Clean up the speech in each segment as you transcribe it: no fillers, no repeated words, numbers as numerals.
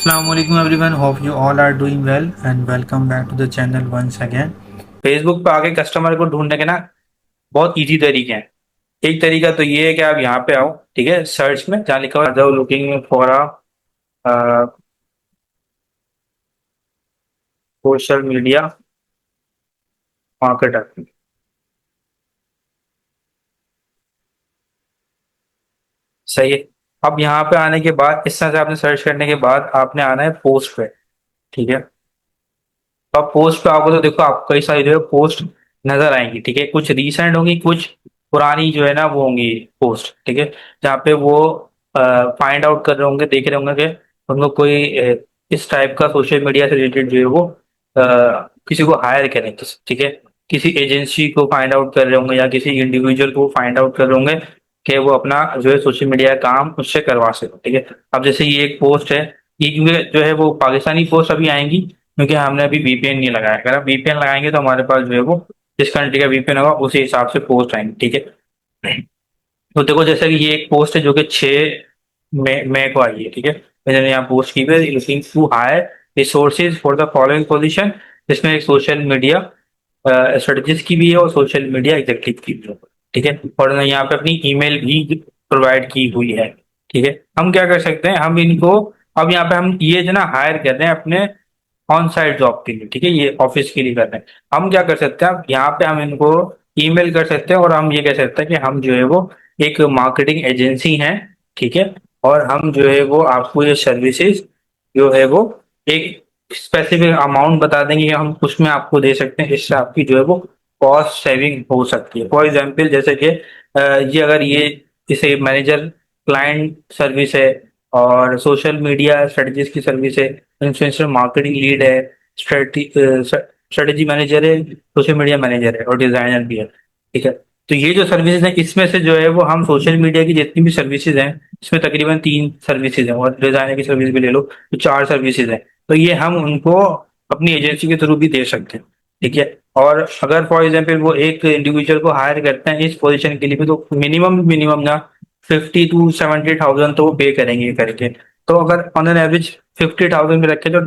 Assalamualaikum everyone, hope you all are doing well and welcome back to the channel once again। Facebook पे आगे customer को ढूंढने के ना बहुत इजी तरीके हैं। एक तरीका तो ये है कि आप यहाँ पे आओ, ठीक है, सर्च में जहाँ लिखा हुआ looking for a social media marketer. सही है। अब यहाँ पे आने के बाद इस तरह से आपने सर्च करने के बाद आपने आना है पोस्ट पे, ठीक है। तो आप पोस्ट पे आओगे तो देखो आपको कई सारी जो है पोस्ट नजर आएंगी, ठीक है। कुछ रीसेंट होंगी, कुछ पुरानी जो है ना वो होंगी पोस्ट, ठीक है। जहाँ पे वो फाइंड आउट कर रहे होंगे, देख रहे होंगे कि उनको कोई इस टाइप का सोशल मीडिया से रिलेटेड जो है वो किसी को हायर करें, ठीक है। किसी एजेंसी को फाइंड आउट कर रहे होंगे या किसी इंडिविजुअल को फाइंड आउट कर रहे होंगे कि वो अपना जो है सोशल मीडिया का काम उससे करवा सके, ठीक है। अब जैसे ये एक पोस्ट है, ये क्योंकि जो है वो पाकिस्तानी पोस्ट अभी आएंगी क्योंकि हमने अभी वीपीएन नहीं लगाया। अगर आप वीपीएन लगाएंगे तो हमारे पास जो है वो जिस कंट्री का वीपीएन होगा उसी हिसाब से पोस्ट आएंगे, ठीक है। तो देखो जैसे कि ये एक पोस्ट है जो कि 6 मई को आई है, ठीक है। मैंने यहाँ पोस्ट की है looking to hire resources for the following position, जिसमें एक सोशल मीडिया स्ट्रेटजिस्ट की भी है और सोशल मीडिया एग्जीक्यूटिव की भी है, ठीक है। और मैं यहाँ पे अपनी ईमेल भी प्रोवाइड की हुई है, ठीक है। हम क्या कर सकते हैं, हम इनको अब यहाँ पे हम ये जो ना हायर कर रहे हैं अपने ऑन साइट जॉब के लिए, ठीक है, ये ऑफिस के लिए कर रहे हैं। हम क्या कर सकते हैं, अब यहाँ पे हम इनको ईमेल कर सकते हैं और हम ये कह सकते हैं कि हम जो है वो एक मार्केटिंग एजेंसी हैं, ठीक है। और हम जो है वो आपको ये सर्विसेज जो है वो एक स्पेसिफिक अमाउंट बता देंगे कि हम उसमें आपको दे सकते हैं, इससे आपकी जो है वो कॉस्ट सेविंग हो सकती है। फॉर एग्जाम्पल जैसे कि ये अगर ये इसे मैनेजर क्लाइंट सर्विस है और सोशल मीडिया स्ट्रेटजीज की सर्विस है, इन्फ्लुएंसर मार्केटिंग लीड है, स्ट्रेटेजी मैनेजर है, सोशल मीडिया मैनेजर है और डिजाइनर भी है, ठीक है। तो ये जो सर्विसेज हैं इसमें से जो है वो हम सोशल मीडिया की जितनी भी सर्विसेज हैं इसमें तकरीबन 3 सर्विसेज हैं और डिजाइनर की सर्विस भी ले लो तो 4 सर्विसेज हैं। तो ये हम उनको अपनी एजेंसी के थ्रू भी दे सकते हैं, ठीक है। और अगर फॉर एग्जाम्पल वो एक इंडिविजुअल को हायर करते हैं इस पोजीशन के लिए भी तो मिनिमम मिनिमम ना 50 to 70 थाउजेंड तो वो पे करेंगे करके। तो अगर ऑन एन एवरेज 50 थाउजेंड में रखे तो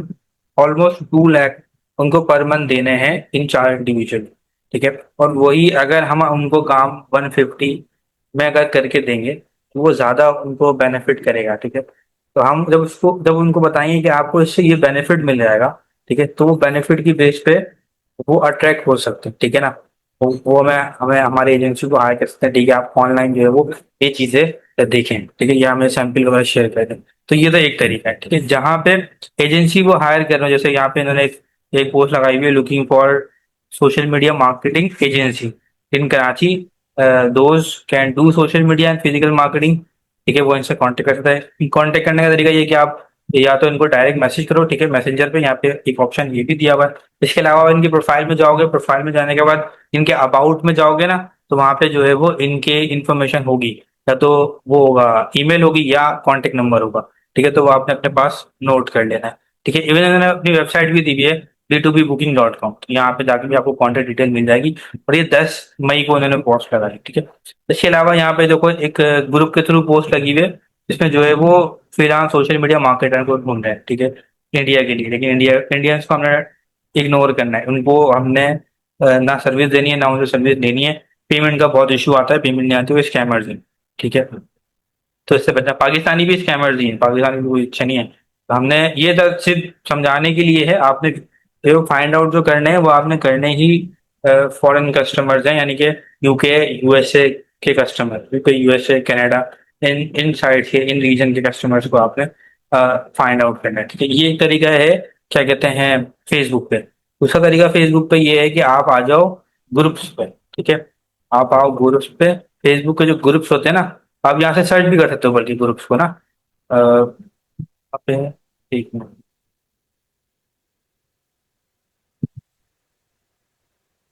ऑलमोस्ट 2 लाख उनको पर मंथ देने हैं इन 4 इंडिविजुअल, ठीक है। और वही अगर हम उनको काम 150 में अगर करके देंगे तो वो ज्यादा उनको बेनिफिट करेगा, ठीक है। तो हम जब उनको बताएंगे कि आपको इससे ये बेनिफिट मिल जाएगा, ठीक है, तो वो बेनिफिट की बेस पे वो अट्रैक्ट हो सकते हैं, ठीक है ना। वो हमें हमें हमारी एजेंसी को हायर कर सकते हैं, ठीक है। आप ऑनलाइन जो है वो ये चीजें देखें, ठीक है, या हमें सैंपल वगैरह शेयर कर दें। तो ये तो एक तरीका है, ठीक है, जहाँ पे एजेंसी को हायर कर रहे हो। जैसे यहाँ पे इन्होंने एक पोस्ट लगाई हुई है looking for social media marketing agency in Karachi, those can do social media and physical marketing, ठीक है। वो इनसे कांटेक्ट कर सकता है। कांटेक्ट करने का तरीका ये है कि आप या तो इनको डायरेक्ट मैसेज करो, ठीक है, मैसेंजर पे। यहाँ पे एक ऑप्शन ये भी दिया हुआ है। इसके अलावा इनकी प्रोफाइल में जाओगे, प्रोफाइल में जाने के बाद इनके अबाउट में जाओगे ना तो वहां पे जो है वो इनके इंफॉर्मेशन होगी, या तो वो होगा ईमेल होगी या कॉन्टेक्ट नंबर होगा, ठीक है। तो वो आपने अपने पास नोट कर लेना है, ठीक है। इवन इन्होंने अपनी वेबसाइट भी दी हुई है B2B booking.com, तो यहाँ पे जाके भी आपको कॉन्टेक्ट डिटेल मिल जाएगी। और ये 10 मई को उन्होंने पोस्ट लगाई, ठीक है। इसके अलावा यहाँ पे देखो एक ग्रुप के थ्रू पोस्ट लगी हुई है जिसमें जो है वो फ्रीलांस सोशल मीडिया मार्केटर को ढूंढ रहे हैं, ठीक है, इंडिया के लिए। लेकिन इंडियंस को हमने इग्नोर करना है, उनको हमने ना सर्विस देनी है ना उनको सर्विस देनी है। पेमेंट का बहुत इशू आता है, पेमेंट नहीं आती, वो स्कैमर्स हैं, ठीक है। तो इससे बचना, पाकिस्तानी भी स्कैमर्स ही हैं, पाकिस्तानी भी कोई अच्छा नहीं है। तो हमने ये तो सिर्फ समझाने के लिए है। आपने जो फाइंड आउट जो करने हैं वो आपने करने ही फॉरेन कस्टमर्स हैं, यानी कि यूके यूएसए के कस्टमर, यूके यूएसए कनाडा, इन इन साइड के इन रीजन के कस्टमर्स को आपने फाइंड आउट करना है, ठीक है। ये एक तरीका है क्या कहते हैं फेसबुक पे। दूसरा तरीका फेसबुक पे ये है कि आप आ जाओ ग्रुप्स पे, ठीक है। आप आओ ग्रुप्स पे, फेसबुक के जो ग्रुप्स होते हैं ना, आप यहाँ से सर्च भी कर सकते हो बल्कि ग्रुप्स को ना। यहाँ पे एक मिनट,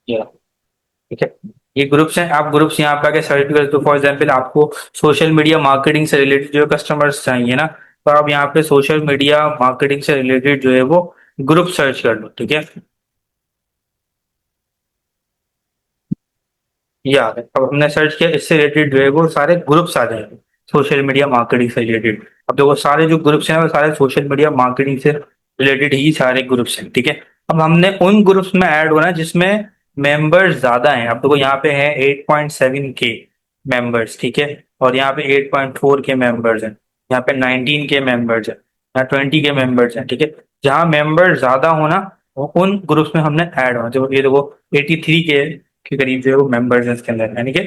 ये रहा, ठीक है। ये ग्रुप्स हैं, आप ग्रुप्स यहाँ पे आके सर्च भी कर सकते हो। फॉर एग्जाम्पल आपको सोशल मीडिया मार्केटिंग से रिलेटेड जो कस्टमर्स चाहिए ना, तो आप यहाँ पे सोशल मीडिया मार्केटिंग से रिलेटेड जो है वो ग्रुप सर्च कर लो, ठीक है। ये आ गए। अब हमने सर्च किया, इससे रिलेटेड जो है वो सारे ग्रुप्स आ जाएंगे। सोशल मीडिया मार्केटिंग से रिलेटेड। अब देखो सारे जो ग्रुप्स हैं वो सारे सोशल मीडिया मार्केटिंग से रिलेटेड ही सारे ग्रुप्स हैं, ठीक है। अब हमने उन ग्रुप्स में ऐड होना है जिसमें मेंबर्स ज्यादा हैं। अब देखो यहाँ पे है 8.7 के मेंबर्स, ठीक है, और यहाँ पे 8.4 के मेंबर्स हैं, यहाँ पे 19 के मेंबर्स हैं, यहाँ 20 के मेंबर्स हैं, ठीक है। जहाँ मेंबर ज्यादा होना उन ग्रुप्स में हमने ऐड होना। जो ये देखो 83 के करीब जो है वो मेंबर्स हैं इसके अंदर, यानी कि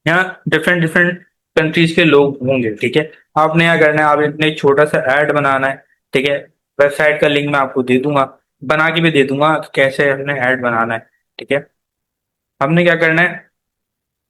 यहाँ डिफरेंट डिफरेंट कंट्रीज के लोग होंगे, ठीक है। आपने यहाँ करना है, आप इतने एक छोटा सा ऐड बनाना है, ठीक है। वेबसाइट का लिंक मैं आपको दे दूंगा, बना के भी दे दूंगा कि कैसे हमने ऐड बनाना है, ठीक है। हमने क्या करना है,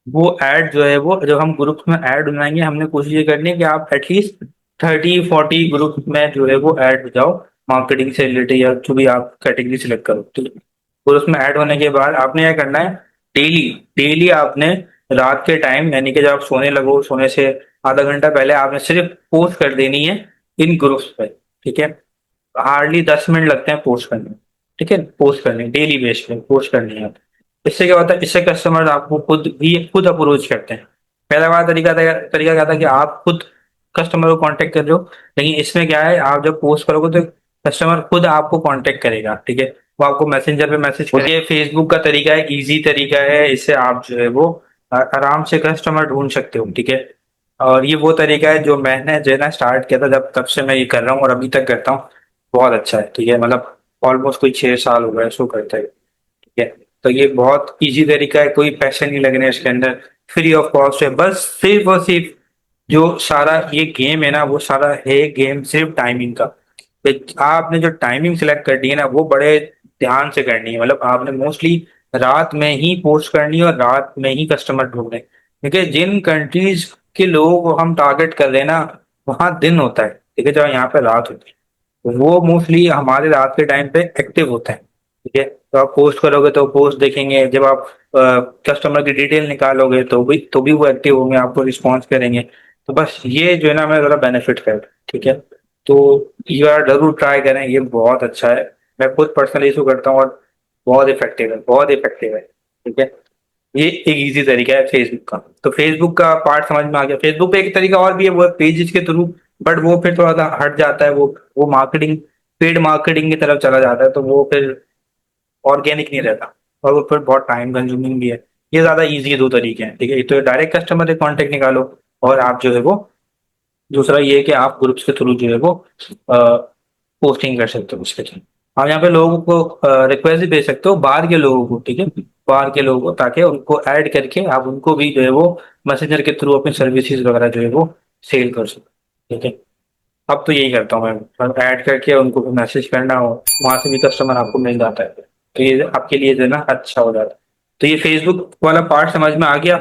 वो ऐड जो है वो जब हम ग्रुप्स में ऐड बनाएंगे, हमने कोशिश ये करनी है कि आप एटलीस्ट 30-40 ग्रुप में जो है वो ऐड हो जाओ, मार्केटिंग से रिलेटेड या जो भी आप कैटेगरी सिलेक्ट करो, ठीक है। ग्रुप्स में ऐड होने के बाद आपने क्या करना है, डेली डेली आपने रात के टाइम, यानी कि जब आप सोने लगो, सोने से आधा घंटा पहले आपने सिर्फ पोस्ट कर देनी है इन ग्रुप्स पे, ठीक है। हार्डली 10 मिनट लगते हैं पोस्ट करने में, ठीक है। पोस्ट करने डेली बेस पे पोस्ट करनी है। इससे क्या होता है, इससे कस्टमर आपको खुद अप्रोच करते हैं। पहला वाला तरीका क्या था कि आप खुद कस्टमर को कांटेक्ट कर रहे हो, लेकिन इसमें क्या है, आप जब पोस्ट करोगे तो कस्टमर खुद आपको कांटेक्ट करेगा, ठीक है। वो आपको मैसेंजर पे मैसेज करेगा। फेसबुक का तरीका है, इजी तरीका है, इससे आप जो है वो आराम से कस्टमर ढूंढ सकते हो, ठीक है। और ये वो तरीका है जो मैंने जो है ना स्टार्ट किया था, जब तब से मैं ये कर रहा हूँ और अभी तक करता हूँ। बहुत अच्छा है, ठीक है, मतलब ऑलमोस्ट कोई 6 साल हो गए इसको करते हैं, ठीक है। तो ये बहुत इजी तरीका है, कोई पैसे नहीं लगने इसके अंदर, फ्री ऑफ कॉस्ट है। बस सिर्फ और सिर्फ जो सारा ये गेम है ना, वो सारा है गेम सिर्फ टाइमिंग का। आपने जो टाइमिंग सिलेक्ट करनी है ना, वो बड़े ध्यान से करनी है। मतलब आपने मोस्टली रात में ही पोस्ट करनी है और रात में ही कस्टमर ढूंढने, क्योंकि जिन कंट्रीज के लोगों को हम टारगेट कर रहे हैं ना, वहाँ दिन होता है, ठीक है, जब यहाँ पे रात होती है, तो वो मोस्टली हमारे रात के टाइम पे एक्टिव होते हैं, ठीक है। तो आप पोस्ट करोगे तो पोस्ट देखेंगे, जब आप कस्टमर की डिटेल निकालोगे तो भी वो एक्टिव होंगे, आपको रिस्पॉन्स करेंगे। तो बस ये जो है ना, हमें ज़रा बेनिफिट है, ठीक है। तो ये यार जरूर ट्राई करें, ये बहुत अच्छा है। मैं खुद पर्सनली इसको करता हूँ और बहुत इफेक्टिव है, बहुत इफेक्टिव है, ठीक है। ये एक इजी तरीका है फेसबुक का। तो फेसबुक का पार्ट समझ में आ गया। फेसबुक पे एक तरीका और भी है, वो पेजेस के थ्रू, बट वो फिर थोड़ा सा हट जाता है, वो मार्केटिंग, पेड मार्केटिंग की तरफ चला जाता है, तो वो फिर ऑर्गेनिक नहीं रहता, और वो फिर बहुत टाइम कंज्यूमिंग भी है। ये ज्यादा इजी दो तरीके हैं, ठीक है। एक तो डायरेक्ट कस्टमर से कॉन्टेक्ट निकालो, और आप जो है वो दूसरा ये है कि आप ग्रुप्स के थ्रू जो है वो पोस्टिंग कर सकते हो उसके थ्रू। आप यहाँ पे लोगों को रिक्वेस्ट भी भेज सकते हो, बाहर के लोगों को, ठीक है, बाहर के लोगों को, ताकि उनको ऐड करके आप उनको भी जो है वो मैसेंजर के थ्रू अपनी सर्विसेज वगैरह जो है वो सेल कर सको, ठीक है। अब तो यही करता हूँ मैं, ऐड करके उनको भी मैसेज करना हो, वहां से भी कस्टमर आपको मिल जाता है, तो ये आपके लिए जो है ना अच्छा हो जाता है। तो ये फेसबुक वाला पार्ट समझ में आ गया।